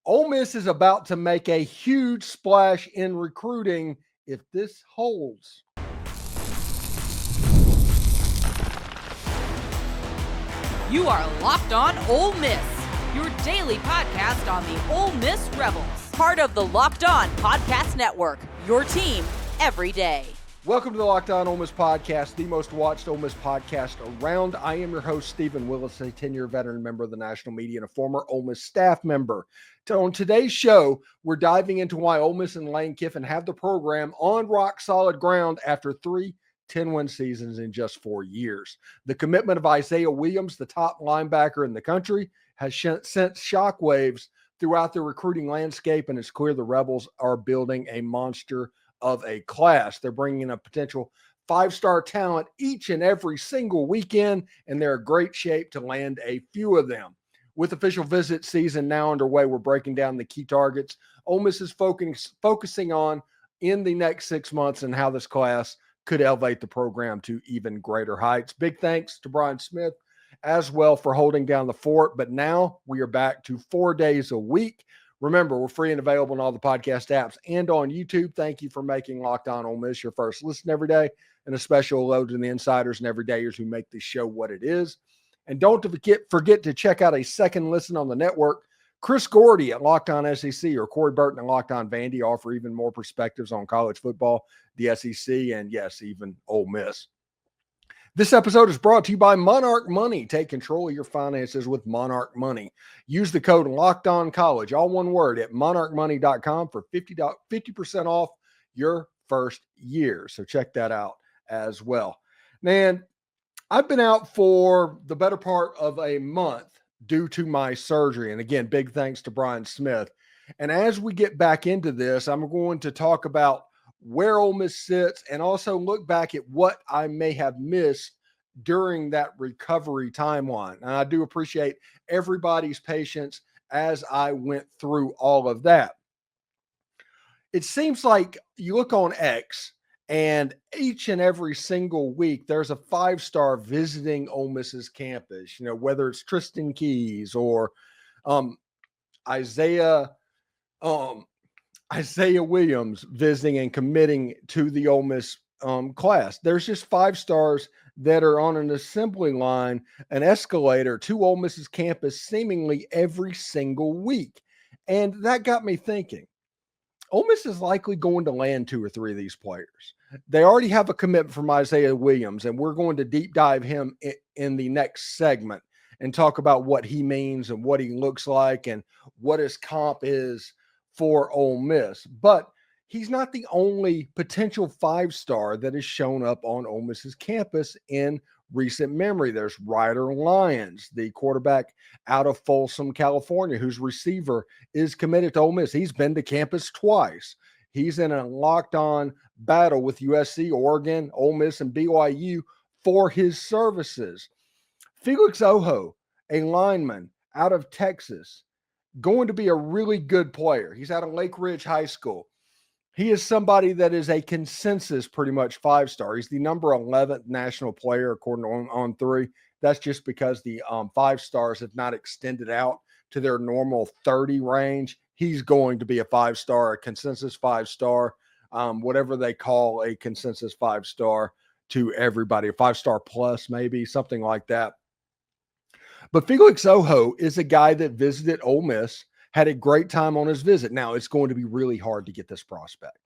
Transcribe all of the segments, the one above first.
Ole Miss is about to make a huge splash in recruiting if this holds. You are Locked On Ole Miss, your daily podcast on the Ole Miss Rebels. Part of the Locked On Podcast Network, your team every day. Welcome to the Locked On Ole Miss podcast, the most watched Ole Miss podcast around. I am your host, Steven Willis, a 10-year veteran member of the national media and a former Ole Miss staff member. So on today's show, we're diving into why Ole Miss and Lane Kiffin have the program on rock-solid ground after 3 10-win seasons in just 4 years. The commitment of Izayia Williams, the top linebacker in the country, has sent shockwaves throughout the recruiting landscape, and it's clear the Rebels are building a monster of a class. They're bringing in a potential 5-star talent each and every single weekend, and they're in great shape to land a few of them. With official visit season now underway, we're breaking down the key targets Ole Miss is focusing on in the next 6 months and how this class could elevate the program to even greater heights. Big thanks to Brian Smith as well for holding down the fort, but now we are back to 4 days a week. Remember, we're free and available on all the podcast apps and on YouTube. Thank you for making Locked On Ole Miss your first listen every day, and a special hello to the insiders and everydayers who make this show what it is. And don't forget to check out a second listen on the network. Chris Gordy at Locked On SEC or Corey Burton at Locked On Vandy offer even more perspectives on college football, the SEC, and yes, even Ole Miss. This episode is brought to you by Monarch Money. Take control of your finances with Monarch Money. Use the code LOCKEDONCollege, all one word, at monarchmoney.com for 50% off your first year. So check that out as well. Man, I've been out for the better part of a month due to my surgery. And again, big thanks to Brian Smith. And as we get back into this, I'm going to talk about where Ole Miss sits and also look back at what I may have missed during that recovery timeline. And I do appreciate everybody's patience as I went through all of that. It seems like you look on X, and each and every single week, there's a 5-star visiting Ole Miss's campus, whether it's Tristan Keys or Izayia Williams visiting and committing to the Ole Miss class. There's just 5 stars that are on an assembly line, an escalator to Ole Miss's campus seemingly every single week. And that got me thinking, Ole Miss is likely going to land 2 or 3 of these players. They already have a commitment from Izayia Williams, and we're going to deep dive him in the next segment and talk about what he means and what he looks like and what his comp is for Ole Miss. But he's not the only potential 5-star that has shown up on Ole Miss's campus in recent memory. There's Ryder Lyons, the quarterback out of Folsom, California, whose receiver is committed to Ole Miss. He's been to campus twice. He's in a locked-on battle with USC, Oregon, Ole Miss, and BYU for his services. Felix Ojo, a lineman out of Texas, going to be a really good player. He's out of Lake Ridge High School. He is somebody that is a consensus pretty much 5-star. He's the number 11th national player according to On3. That's just because the 5 stars have not extended out to their normal 30 range. He's going to be a 5-star, a consensus 5-star, whatever they call a consensus 5-star to everybody, a 5-star plus maybe, something like that. But Felix Ojo is a guy that visited Ole Miss, had a great time on his visit. Now, it's going to be really hard to get this prospect.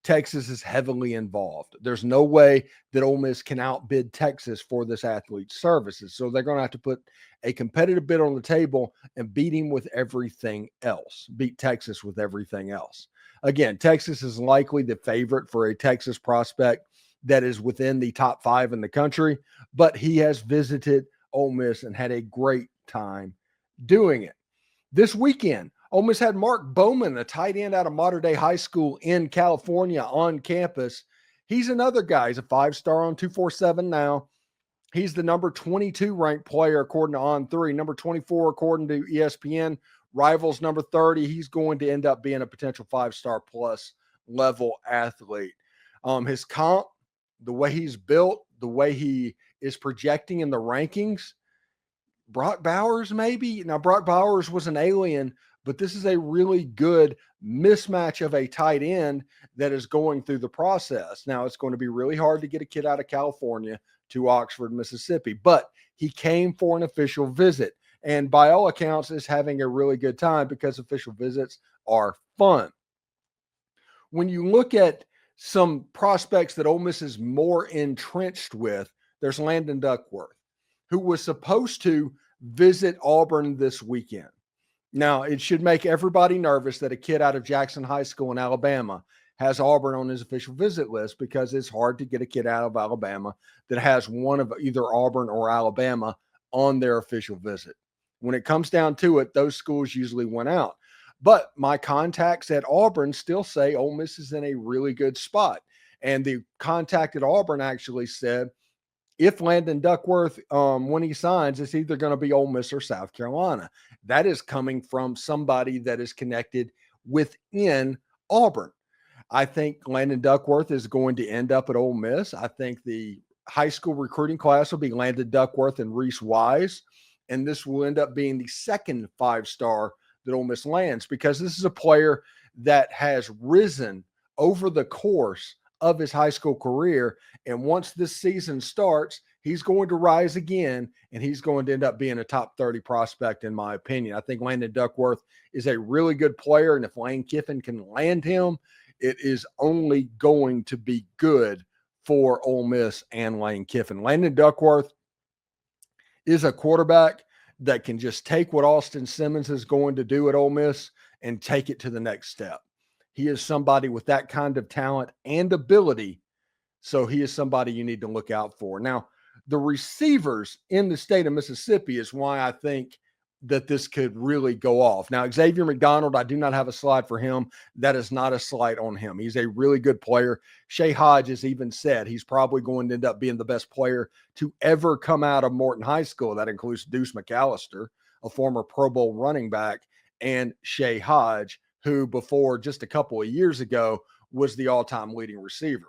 Texas is heavily involved. There's no way that Ole Miss can outbid Texas for this athlete's services. So they're going to have to put a competitive bid on the table and beat him with everything else, beat Texas with everything else. Again, Texas is likely the favorite for a Texas prospect that is within the top 5 in the country, but he has visited Ole Miss and had a great time doing it. This weekend, Ole Miss had Mark Bowman, a tight end out of Mater Dei High School in California, on campus. He's another guy. He's a 5-star on 247 now. He's the number 22 ranked player according to On3, number 24 according to ESPN, Rivals number 30. He's going to end up being a potential 5-star plus level athlete. His comp, the way he's built, the way he is projecting in the rankings, Brock Bowers maybe. Now, Brock Bowers was an alien, but this is a really good mismatch of a tight end that is going through the process. Now, it's going to be really hard to get a kid out of California to Oxford, Mississippi, but he came for an official visit, and by all accounts is having a really good time because official visits are fun. When you look at some prospects that Ole Miss is more entrenched with, there's Landon Duckworth, who was supposed to visit Auburn this weekend. Now, it should make everybody nervous that a kid out of Jackson High School in Alabama has Auburn on his official visit list, because it's hard to get a kid out of Alabama that has one of either Auburn or Alabama on their official visit. When it comes down to it, those schools usually went out. But my contacts at Auburn still say Ole Miss is in a really good spot. And the contact at Auburn actually said, if Landon Duckworth, when he signs, it's either going to be Ole Miss or South Carolina. That is coming from somebody that is connected within Auburn. I think Landon Duckworth is going to end up at Ole Miss. I think the high school recruiting class will be Landon Duckworth and Reese Wise, and this will end up being the second 5-star that Ole Miss lands, because this is a player that has risen over the course of his high school career. And once this season starts, he's going to rise again, and he's going to end up being a top 30 prospect, in my opinion. I think Landon Duckworth is a really good player, and if Lane Kiffin can land him, it is only going to be good for Ole Miss and Lane Kiffin. Landon Duckworth is a quarterback that can just take what Austin Simmons is going to do at Ole Miss and take it to the next step. He is somebody with that kind of talent and ability, so he is somebody you need to look out for. Now, the receivers in the state of Mississippi is why I think that this could really go off. Now, Xavier McDonald, I do not have a slide for him. That is not a slight on him. He's a really good player. Shea Hodges even said he's probably going to end up being the best player to ever come out of Morton High School. That includes Deuce McAllister, a former Pro Bowl running back, and Shea Hodge, who before just a couple of years ago was the all-time leading receiver.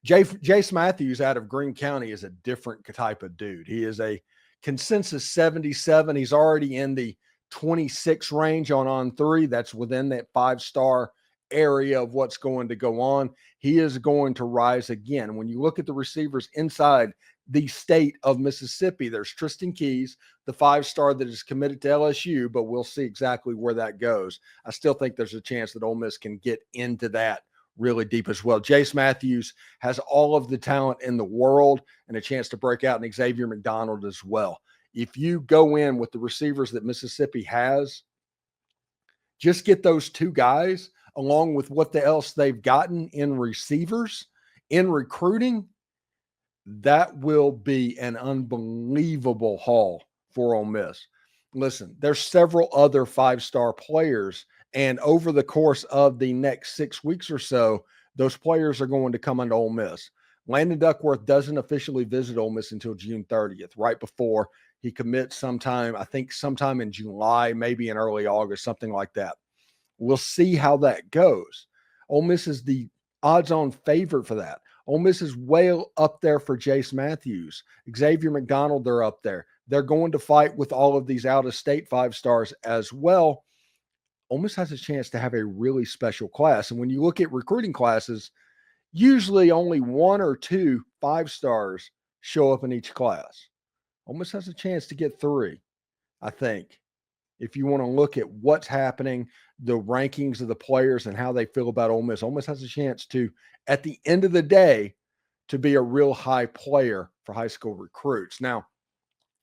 Jace Matthews out of Greene County is a different type of dude. He is a consensus 77. He's already in the 26 range on 3. That's within that 5-star area of what's going to go on. He is going to rise again. When you look at the receivers inside the state of Mississippi, there's Tristan Keys, the 5-star that is committed to LSU, but we'll see exactly where that goes. I still think there's a chance that Ole Miss can get into that really deep as well. Jace Matthews has all of the talent in the world and a chance to break out, and Xavier McDonald as well. If you go in with the receivers that Mississippi has, just get those 2 guys along with what else they've gotten in receivers, in recruiting, that will be an unbelievable haul for Ole Miss. Listen, there's several other 5-star players, and over the course of the next 6 weeks or so, those players are going to come into Ole Miss. Landon Duckworth doesn't officially visit Ole Miss until June 30th, right before he commits sometime in July, maybe in early August, something like that. We'll see how that goes. Ole Miss is the odds-on favorite for that. Ole Miss is way up there for Jace Matthews. Xavier McDonald, they're up there. They're going to fight with all of these out-of-state 5-stars as well. Ole Miss has a chance to have a really special class. And when you look at recruiting classes, usually only 1 or 2 5-stars show up in each class. Ole Miss has a chance to get 3, I think. If you want to look at what's happening, the rankings of the players and how they feel about Ole Miss has a chance to, at the end of the day, to be a real high player for high school recruits. Now,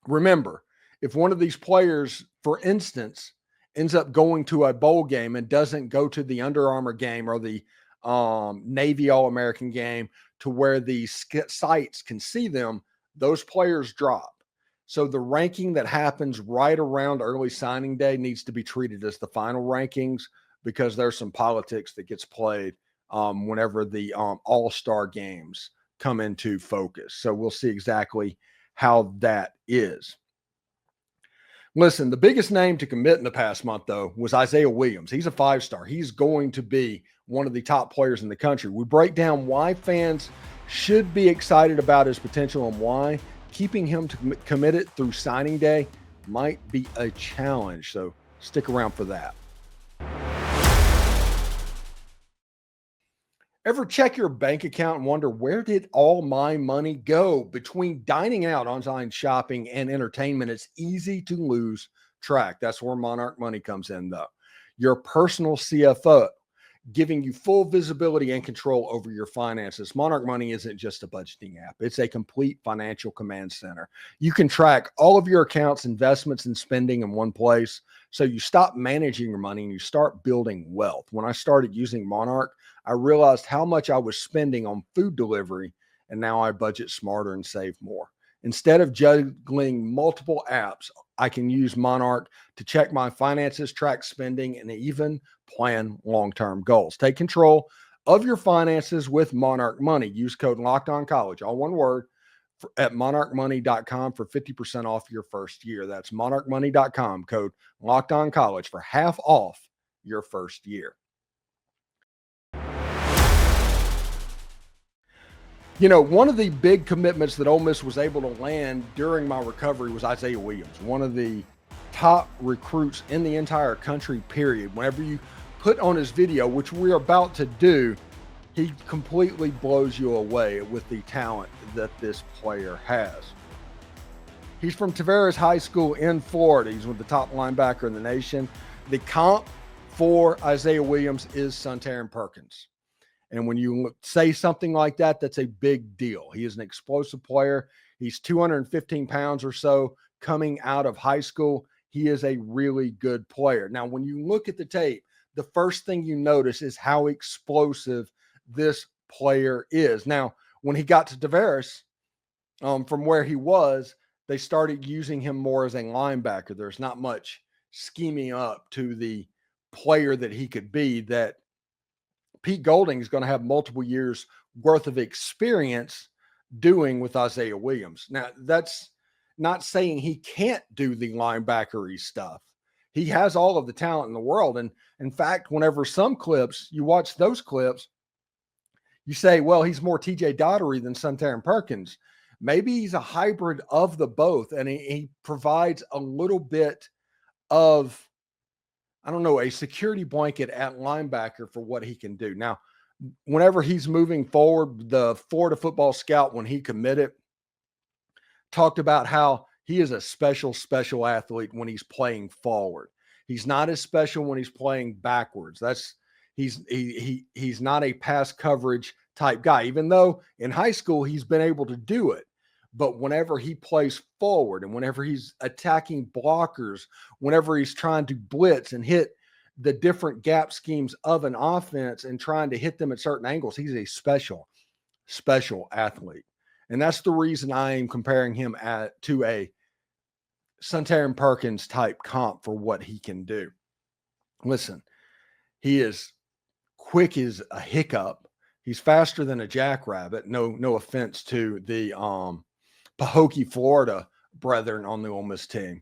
remember, if one of these players, for instance, ends up going to a bowl game and doesn't go to the Under Armour game or the Navy All-American game to where the sites can see them, those players drop. So the ranking that happens right around early signing day needs to be treated as the final rankings, because there's some politics that gets played whenever the all-star games come into focus. So we'll see exactly how that is. Listen, the biggest name to commit in the past month, though, was Izayia Williams. He's a 5-star. He's going to be one of the top players in the country. We break down why fans should be excited about his potential and why keeping him committed through signing day might be a challenge. So Stick around for that. Ever check your bank account and wonder, where did all my money go? Between dining out, online shopping, and entertainment, it's easy to lose track. That's where Monarch Money comes in, though. Your personal CFO, giving you full visibility and control over your finances. Monarch Money isn't just a budgeting app. It's a complete financial command center. You can track all of your accounts, investments, and spending in one place. So you stop managing your money and you start building wealth. When I started using Monarch, I realized how much I was spending on food delivery, and now I budget smarter and save more. Instead of juggling multiple apps, I can use Monarch to check my finances, track spending, and even plan long-term goals. Take control of your finances with Monarch Money. Use code LOCKEDONCollege, all one word, at monarchmoney.com for 50% off your first year. That's monarchmoney.com, code LOCKEDONCollege for half off your first year. You know, one of the big commitments that Ole Miss was able to land during my recovery was Izayia Williams, one of the top recruits in the entire country, period. Whenever you put on his video, which we're about to do, he completely blows you away with the talent that this player has. He's from Tavares High School in Florida. He's one of the top linebacker in the nation. The comp for Izayia Williams is Suntaran Perkins. And when you say something like that, that's a big deal. He is an explosive player. He's 215 pounds or so coming out of high school. He is a really good player. Now, when you look at the tape, the first thing you notice is how explosive this player is. Now, when he got to Tavares, from where he was, they started using him more as a linebacker. There's not much scheming up to the player that he could be that Pete Golding is going to have multiple years worth of experience doing with Izayia Williams. Now, that's not saying he can't do the linebackery stuff. He has all of the talent in the world. And in fact, whenever some clips, you watch those clips, you say, well, he's more TJ Daughtery than Suntaran Perkins. Maybe he's a hybrid of the both, and he provides a little bit of, I don't know, a security blanket at linebacker for what he can do. Now, whenever he's moving forward, the Florida Football Scout, when he committed, talked about how he is a special athlete when he's playing forward. He's not as special when he's playing backwards. He's not a pass coverage type guy, even though in high school he's been able to do it. But whenever he plays forward and whenever he's attacking blockers, whenever he's trying to blitz and hit the different gap schemes of an offense and trying to hit them at certain angles, he's a special athlete. And that's the reason I am comparing him to a Suntaran Perkins type comp for what he can do. Listen, he is quick as a hiccup. He's faster than a jackrabbit. No offense to the Pahokee, Florida brethren on the Ole Miss team.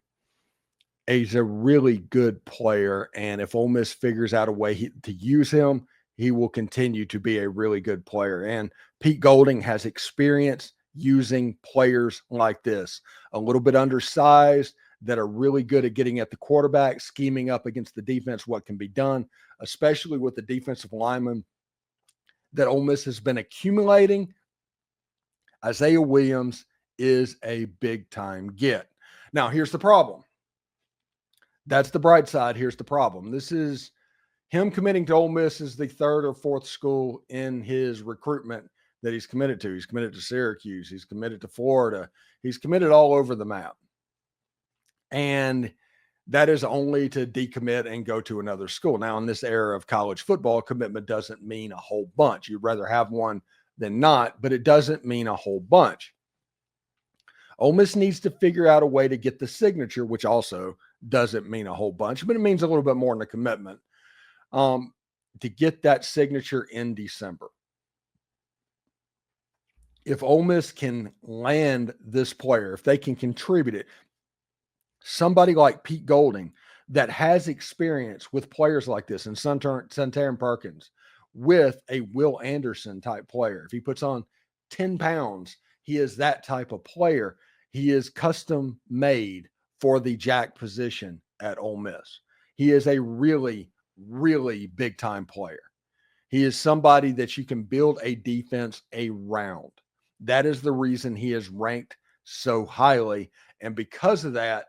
He's a really good player, and if Ole Miss figures out a way to use him, he will continue to be a really good player. And Pete Golding has experience using players like this, a little bit undersized, that are really good at getting at the quarterback, scheming up against the defense, what can be done, especially with the defensive linemen that Ole Miss has been accumulating. Izayia Williams is a big-time get. Now, here's the problem. That's the bright side. Here's the problem. This is him committing to Ole Miss is the third or fourth school in his recruitment that he's committed to. He's committed to Syracuse. He's committed to Florida. He's committed all over the map. And that is only to decommit and go to another school. Now, in this era of college football, commitment doesn't mean a whole bunch. You'd rather have one than not, but it doesn't mean a whole bunch. Ole Miss needs to figure out a way to get the signature, which also doesn't mean a whole bunch, but it means a little bit more than a commitment, to get that signature in December. If Ole Miss can land this player, if they can contribute it, somebody like Pete Golding that has experience with players like this, and Suntaran Perkins, with a Will Anderson type player, if he puts on 10 pounds, he is that type of player. He is custom made for the jack position at Ole Miss. He is a really, really big time player. He is somebody that you can build a defense around. That is the reason he is ranked so highly. And because of that,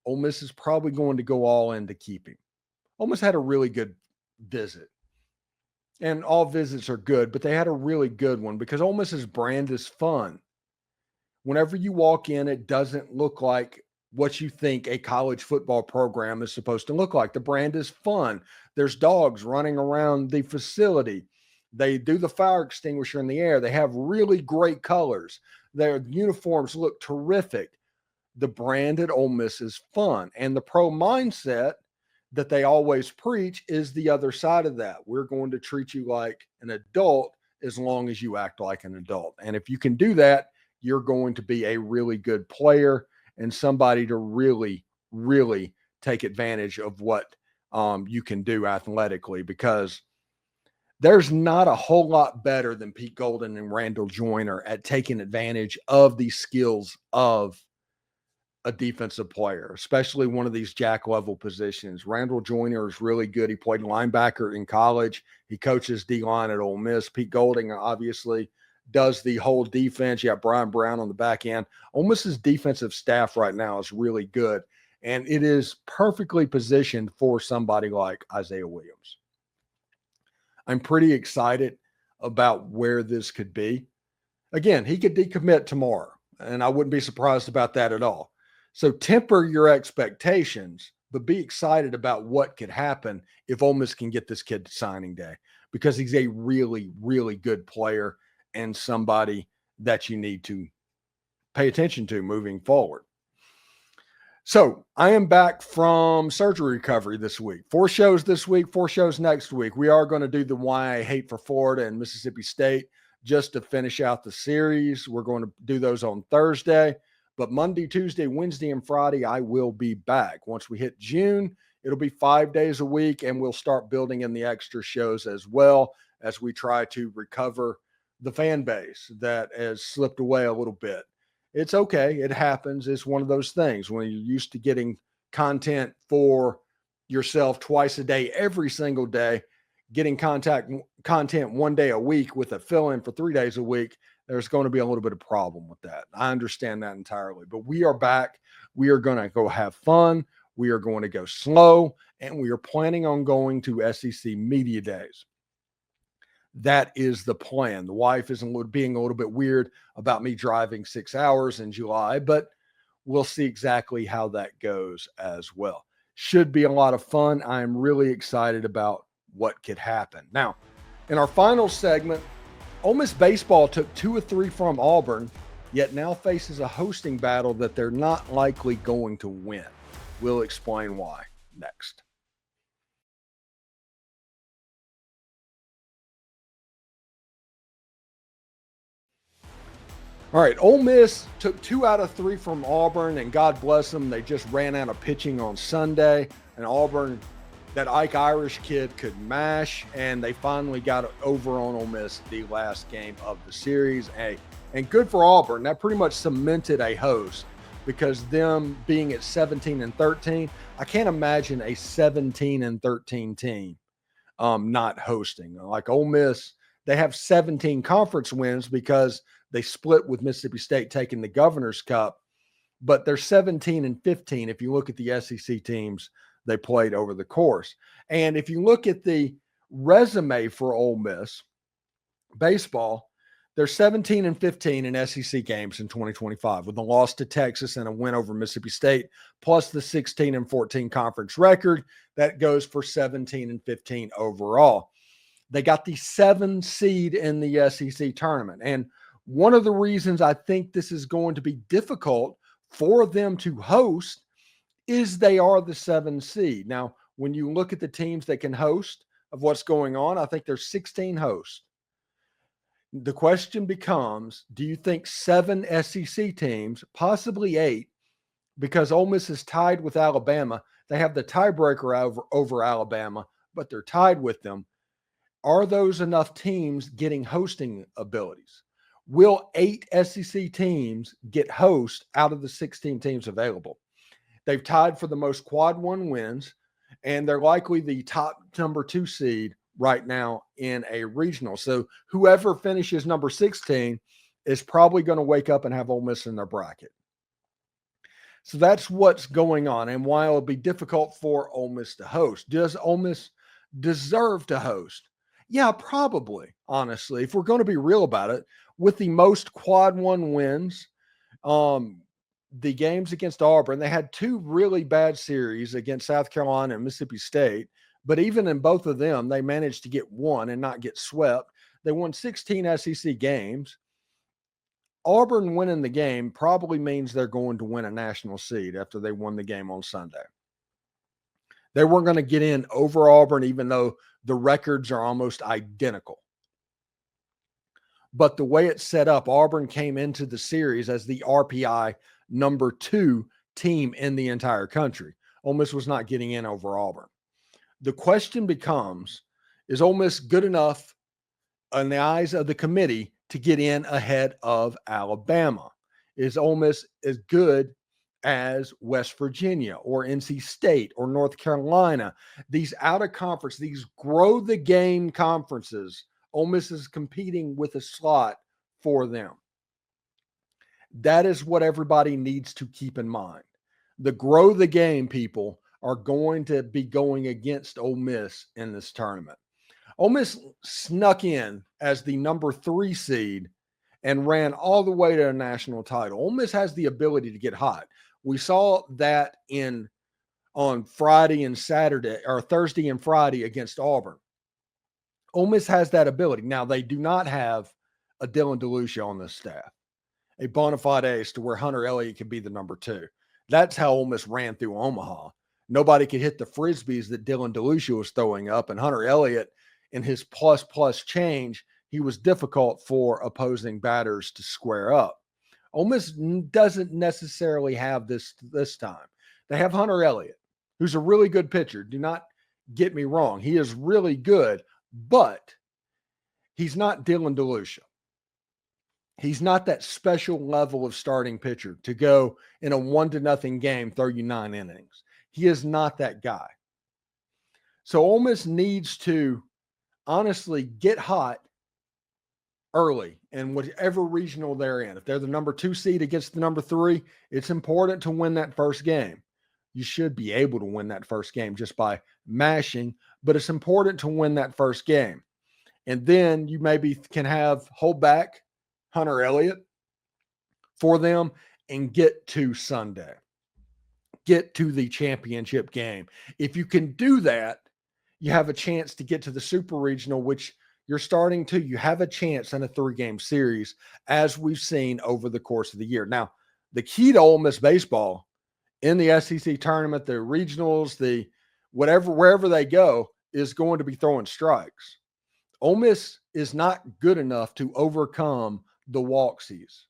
Ole Miss is probably going to go all in to keep him. Ole Miss had a really good visit. And all visits are good, but they had a really good one because Ole Miss's brand is fun. Whenever you walk in, it doesn't look like what you think a college football program is supposed to look like. The brand is fun. There's dogs running around the facility. They do the fire extinguisher in the air. They have really great colors. Their uniforms look terrific. The brand at Ole Miss is fun. And the pro mindset that they always preach is the other side of that. We're going to treat you like an adult as long as you act like an adult. And if you can do that, you're going to be a really good player and somebody to really, really take advantage of what you can do athletically, because there's not a whole lot better than Pete Golden and Randall Joyner at taking advantage of the skills of a defensive player, especially one of these jack level positions. Randall Joyner is really good. He played linebacker in college. He coaches D-line at Ole Miss. Pete Golding obviously does the whole defense. You have Brian Brown on the back end. Ole Miss's defensive staff right now is really good, and it is perfectly positioned for somebody like Izayia Williams. I'm pretty excited about where this could be. Again, he could decommit tomorrow, and I wouldn't be surprised about that at all. So temper your expectations, but be excited about what could happen if Ole Miss can get this kid to signing day, because he's a really, really good player and somebody that you need to pay attention to moving forward. So I am back from surgery recovery this week. 4 shows this week, 4 shows next week. We are going to do the Why I Hate for Florida and Mississippi State just to finish out the series. We're going to do those on Thursday. But Monday, Tuesday, Wednesday, and Friday, I will be back. Once we hit June, it'll be 5 days a week, and we'll start building in the extra shows as well as we try to recover the fan base that has slipped away a little bit. It's okay. It happens. It's one of those things when you're used to getting content for yourself twice a day, every single day, getting content 1 day a week with a fill-in for 3 days a week. There's going to be a little bit of problem with that. I understand that entirely, but we are back. We are going to go have fun. We are going to go slow, and we are planning on going to SEC Media Days. That is the plan. The wife is being a little bit weird about me driving 6 hours in July, but we'll see exactly how that goes as well. Should be a lot of fun. I'm really excited about what could happen. Now, in our final segment, Ole Miss baseball took 2 of 3 from Auburn, yet now faces a hosting battle that they're not likely going to win. We'll explain why next. All right, Ole Miss took 2 out of 3 from Auburn, and God bless them, they just ran out of pitching on Sunday. And Auburn, that Ike Irish kid, could mash, and they finally got over on Ole Miss the last game of the series. And good for Auburn. That pretty much cemented a host, because them being at 17-13, I can't imagine a 17-13 team not hosting. Like Ole Miss, they have 17 conference wins because they split with Mississippi State taking the Governor's Cup, but they're 17-15 if you look at the SEC teams they played over the course. And if you look at the resume for Ole Miss baseball, they're 17-15 in SEC games in 2025 with a loss to Texas and a win over Mississippi State, plus the 16-14 conference record. That goes for 17-15 overall. They got the 7 seed in the SEC tournament. And one of the reasons I think this is going to be difficult for them to host is they are the 7 seed. Now, when you look at the teams that can host of what's going on, I think there's 16 hosts. The question becomes, do you think 7 SEC teams, possibly 8, because Ole Miss is tied with Alabama, they have the tiebreaker over Alabama, but they're tied with them. Are those enough teams getting hosting abilities? Will 8 SEC teams get host out of the 16 teams available? They've tied for the most quad 1 wins, and they're likely the top number 2 seed right now in a regional. So whoever finishes number 16 is probably going to wake up and have Ole Miss in their bracket. So that's what's going on, and why it'll be difficult for Ole Miss to host. Does Ole Miss deserve to host? Yeah, probably, honestly, if we're going to be real about it. With the most quad 1 wins, the games against Auburn, they had 2 really bad series against South Carolina and Mississippi State, but even in both of them, they managed to get 1 and not get swept. They won 16 SEC games. Auburn winning the game probably means they're going to win a national seed after they won the game on Sunday. They weren't going to get in over Auburn, even though the records are almost identical. But the way it's set up, Auburn came into the series as the RPI number 2 team in the entire country. Ole Miss was not getting in over Auburn. The question becomes, is Ole Miss good enough in the eyes of the committee to get in ahead of Alabama? Is Ole Miss as good as West Virginia or NC State or North Carolina? These out of conference, these grow the game conferences, Ole Miss is competing with a slot for them. That is what everybody needs to keep in mind. The grow the game people are going to be going against Ole Miss in this tournament. Ole Miss snuck in as the number 3 seed and ran all the way to a national title. Ole Miss has the ability to get hot. We saw that on Friday and Saturday, or Thursday and Friday against Auburn. Ole Miss has that ability. Now, they do not have a Dylan DeLucia on this staff, a bona fide ace to where Hunter Elliott could be the number 2. That's how Ole Miss ran through Omaha. Nobody could hit the frisbees that Dylan DeLucia was throwing up, and Hunter Elliott, in his plus change, he was difficult for opposing batters to square up. Ole Miss doesn't necessarily have this time. They have Hunter Elliott, who's a really good pitcher. Do not get me wrong. He is really good, but he's not Dylan DeLucia. He's not that special level of starting pitcher to go in a 1-0 game, throw you 9 innings. He is not that guy. So Ole Miss needs to honestly get hot early in whatever regional they're in. If they're the number 2 seed against the number 3, it's important to win that first game. You should be able to win that first game just by mashing, but it's important to win that first game. And then you maybe can hold back Hunter Elliott for them and get to Sunday. Get to the championship game. If you can do that, you have a chance to get to the super regional, which you have a chance in a 3-game series, as we've seen over the course of the year. Now, the key to Ole Miss baseball in the SEC tournament, the regionals, wherever they go, is going to be throwing strikes. Ole Miss is not good enough to overcome the walksies.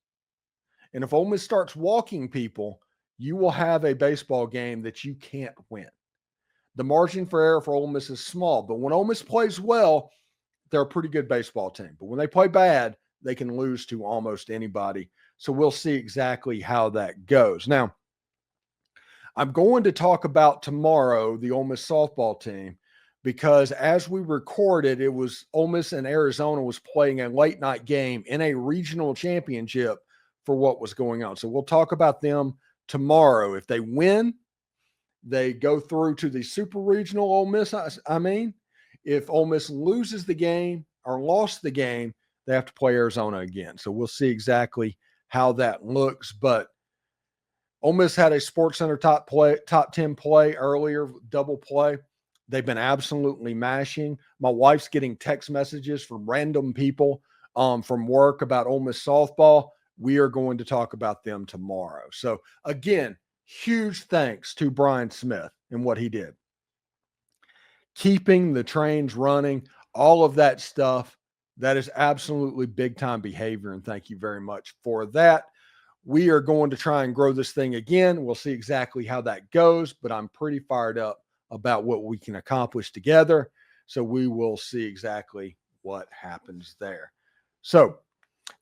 And if Ole Miss starts walking people, you will have a baseball game that you can't win. The margin for error for Ole Miss is small, but when Ole Miss plays well, they're a pretty good baseball team. But when they play bad, they can lose to almost anybody. So we'll see exactly how that goes. Now, I'm going to talk about tomorrow the Ole Miss softball team, because as we recorded, it was Ole Miss and Arizona was playing a late night game in a regional championship for what was going on. So we'll talk about them tomorrow. If they win, they go through to the super regional Ole Miss. If Ole Miss loses the game or lost the game, they have to play Arizona again. So we'll see exactly how that looks. But Ole Miss had a SportsCenter top 10 play earlier, double play. They've been absolutely mashing. My wife's getting text messages from random people from work about Ole Miss softball. We are going to talk about them tomorrow. So again, huge thanks to Brian Smith and what he did. Keeping the trains running, all of that stuff, that is absolutely big time behavior. And thank you very much for that. We are going to try and grow this thing again. We'll see exactly how that goes, but I'm pretty fired up about what we can accomplish together. So we will see exactly what happens there. So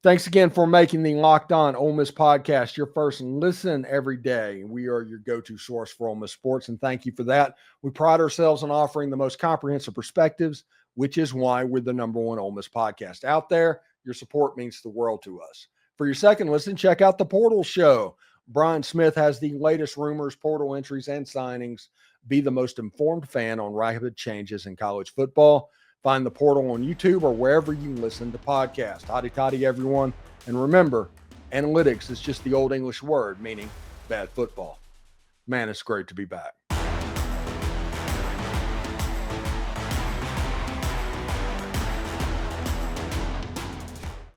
Thanks again for making the Locked On Ole Miss podcast your first listen every day. We are your go-to source for Ole Miss sports, and thank you for that. We pride ourselves on offering the most comprehensive perspectives, which is why we're the number one Ole Miss podcast out there. Your support means the world to us. For your second listen, check out the Portal Show. Brian Smith has the latest rumors, portal entries, and signings. Be the most informed fan on rapid changes in college football. Find the Portal on YouTube or wherever you listen to podcasts. Hotty toddy, everyone. And remember, analytics is just the old English word meaning bad football. Man, it's great to be back.